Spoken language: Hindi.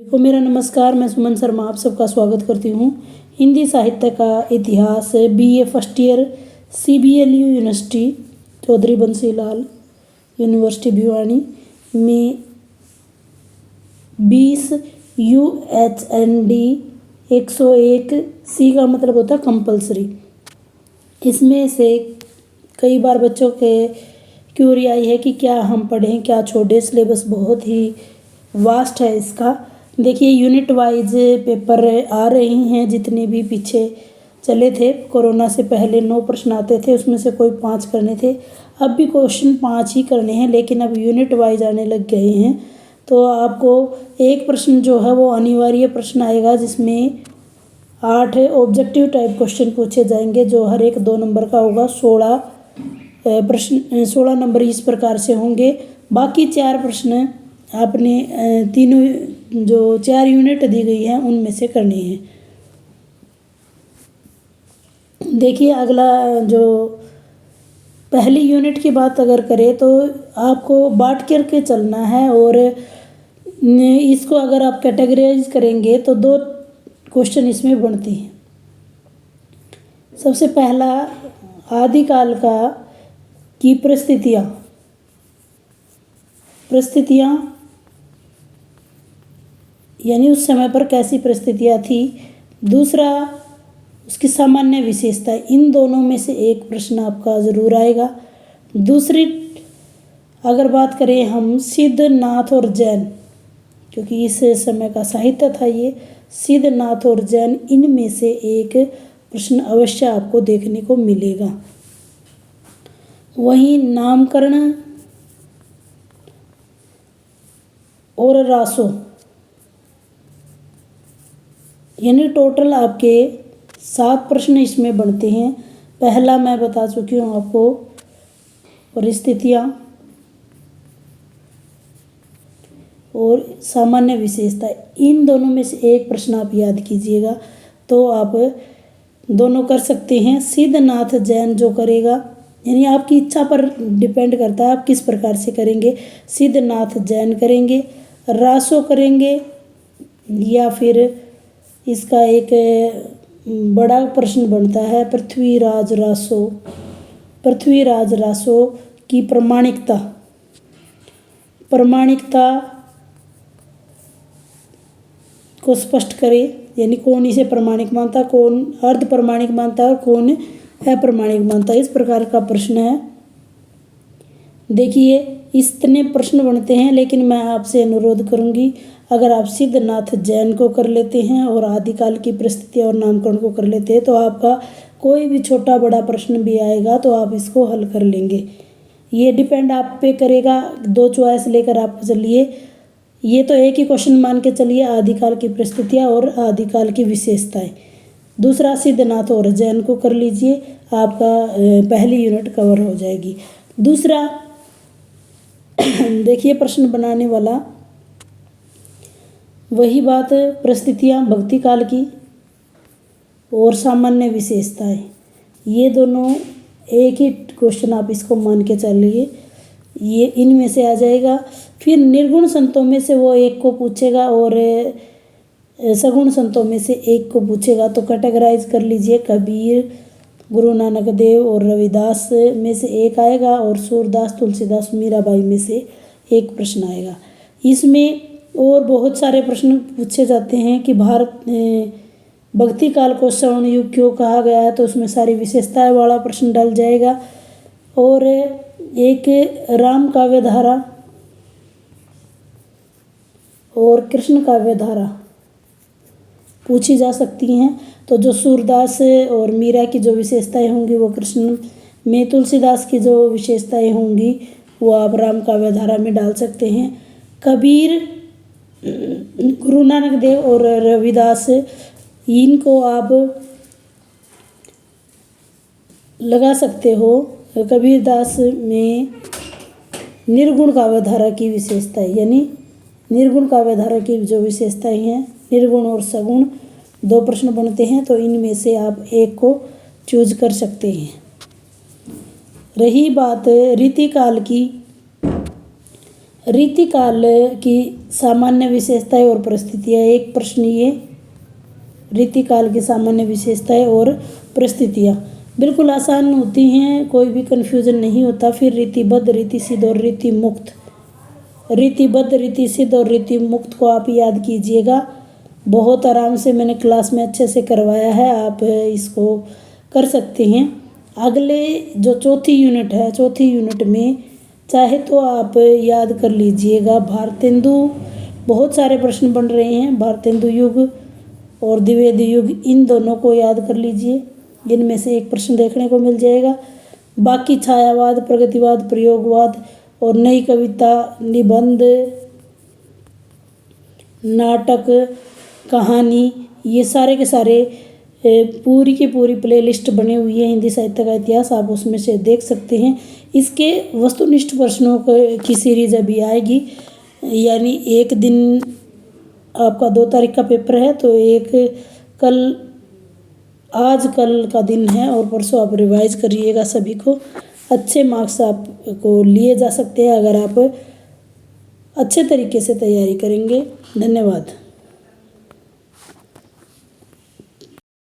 देखो मेरा नमस्कार, मैं सुमन शर्मा आप सबका स्वागत करती हूँ। हिंदी साहित्य का इतिहास BA first year CBLU university Chaudhary Bansilal university Bhiwani में 20 UHND 101 C का मतलब होता है कंपलसरी। इसमें से कई बार बच्चों के क्यूरी आई है कि क्या हम पढ़ें क्या छोड़ें। सिलेबस बहुत ही वास्ट है इसका। देखिए यूनिट वाइज पेपर आ रही हैं, जितने भी पीछे चले थे कोरोना से पहले 9 प्रश्न आते थे, उसमें से कोई 5 करने थे। अब भी क्वेश्चन 5 ही करने हैं, लेकिन अब यूनिट वाइज आने लग गए हैं। तो आपको एक प्रश्न जो है वो अनिवार्य प्रश्न आएगा, जिसमें 8 ऑब्जेक्टिव टाइप क्वेश्चन पूछे जाएंगे, जो हर एक 2 नंबर का होगा। 16 प्रश्न 16 नंबर इस प्रकार से होंगे। बाकी 4 प्रश्न आपने तीनों जो 4 यूनिट दी गई हैं उनमें से करनी है। देखिए अगला जो पहली यूनिट की बात अगर करें तो आपको बांट करके चलना है, और इसको अगर आप कैटेगराइज करेंगे तो 2 क्वेश्चन इसमें बनते हैं। सबसे पहला आदिकाल का की परिस्थितियाँ यानी उस समय पर कैसी परिस्थितियाँ थी। दूसरा उसकी सामान्य विशेषता। इन दोनों में से एक प्रश्न आपका ज़रूर आएगा। दूसरी अगर बात करें हम सिद्ध, नाथ और जैन, क्योंकि इस समय का साहित्य था ये, सिद्ध, नाथ और जैन, इनमें से एक प्रश्न अवश्य आपको देखने को मिलेगा। वहीं नामकरण और रासो, यानी टोटल आपके 7 प्रश्न इसमें बनते हैं। पहला मैं बता चुकी हूँ आपको, परिस्थितियाँ और सामान्य विशेषता। इन दोनों में से एक प्रश्न आप याद कीजिएगा, तो आप दोनों कर सकते हैं। सिद्ध, नाथ, जैन जो करेगा, यानी आपकी इच्छा पर डिपेंड करता है आप किस प्रकार से करेंगे। सिद्ध, नाथ, जैन करेंगे, रासो करेंगे, या फिर इसका एक बड़ा प्रश्न बनता है पृथ्वीराज रासो की प्रमाणिकता को स्पष्ट करें, यानी कौन इसे प्रमाणिक मानता, कौन अर्ध प्रमाणिक मानता है और कौन अप्रमाणिक मानता है। इस प्रकार का प्रश्न है। देखिए इतने प्रश्न बनते हैं, लेकिन मैं आपसे अनुरोध करूंगी, अगर आप सिद्ध, नाथ, जैन को कर लेते हैं और आदिकाल की परिस्थिति और नामकरण को कर लेते हैं, तो आपका कोई भी छोटा बड़ा प्रश्न भी आएगा तो आप इसको हल कर लेंगे। ये डिपेंड आप पे करेगा। 2 चॉइस लेकर आप चलिए। ये तो एक ही क्वेश्चन मान के चलिए, आदिकाल की परिस्थितियाँ और आदिकाल की विशेषताएँ। दूसरा सिद्ध, नाथ और जैन को कर लीजिए, आपका पहली यूनिट कवर हो जाएगी। दूसरा देखिए प्रश्न बनाने वाला वही बात, परिस्थितियाँ भक्ति काल की और सामान्य विशेषताएं, ये दोनों एक ही क्वेश्चन आप इसको मान के चलिए, ये इनमें से आ जाएगा। फिर निर्गुण संतों में से वो एक को पूछेगा और सगुण संतों में से एक को पूछेगा, तो कैटेगराइज कर लीजिए। कबीर, गुरु नानक देव और रविदास में से एक आएगा, और सूरदास, तुलसीदास, मीराबाई में से एक प्रश्न आएगा। इसमें और बहुत सारे प्रश्न पूछे जाते हैं कि भारत भक्ति काल को स्वर्ण युग क्यों कहा गया है, तो उसमें सारी विशेषताएं वाला प्रश्न डल जाएगा। और एक राम काव्य धारा और कृष्ण काव्य धारा पूछी जा सकती हैं। तो जो सूरदास और मीरा की जो विशेषताएं होंगी वो कृष्ण में, तुलसीदास की जो विशेषताएं होंगी वो आप राम काव्य धारा में डाल सकते हैं। कबीर, गुरु नानक देव और रविदास, इनको आप लगा सकते हो। कबीरदास में निर्गुण काव्य धारा की विशेषताएं, यानी निर्गुण काव्य धारा की जो विशेषताएं हैं, निर्गुण और सगुण 2 प्रश्न बनते हैं, तो इनमें से आप एक को चूज कर सकते हैं। रही बात रीतिकाल की, रीतिकाल की सामान्य विशेषताएं और परिस्थितियाँ, एक प्रश्न ये, रीतिकाल की सामान्य विशेषताएं और परिस्थितियाँ बिल्कुल आसान होती हैं, कोई भी कन्फ्यूजन नहीं होता। फिर रीतिबद्ध, रीतिसिद्ध और रीति मुक्त। रीतिबद्ध, रीतिसिद्ध और रीति मुक्त को आप याद कीजिएगा, बहुत आराम से मैंने क्लास में अच्छे से करवाया है, आप इसको कर सकते हैं। अगले जो चौथी यूनिट है, चौथी यूनिट में चाहे तो आप याद कर लीजिएगा भारतेंदु, बहुत सारे प्रश्न बन रहे हैं, भारतेंदु युग और द्विवेदी युग, इन दोनों को याद कर लीजिए, इनमें से एक प्रश्न देखने को मिल जाएगा। बाकी छायावाद, प्रगतिवाद, प्रयोगवाद और नई कविता, निबंध, नाटक, कहानी, ये सारे के सारे पूरी की पूरी प्लेलिस्ट बनी हुई है हिंदी साहित्य का इतिहास, आप उसमें से देख सकते हैं। इसके वस्तुनिष्ठ प्रश्नों की सीरीज़ अभी आएगी, यानी एक दिन आपका 2 तारीख का पेपर है, तो एक आज कल का दिन है और परसों आप रिवाइज करिएगा। सभी को अच्छे मार्क्स आपको लिए जा सकते हैं अगर आप अच्छे तरीके से तैयारी करेंगे। धन्यवाद।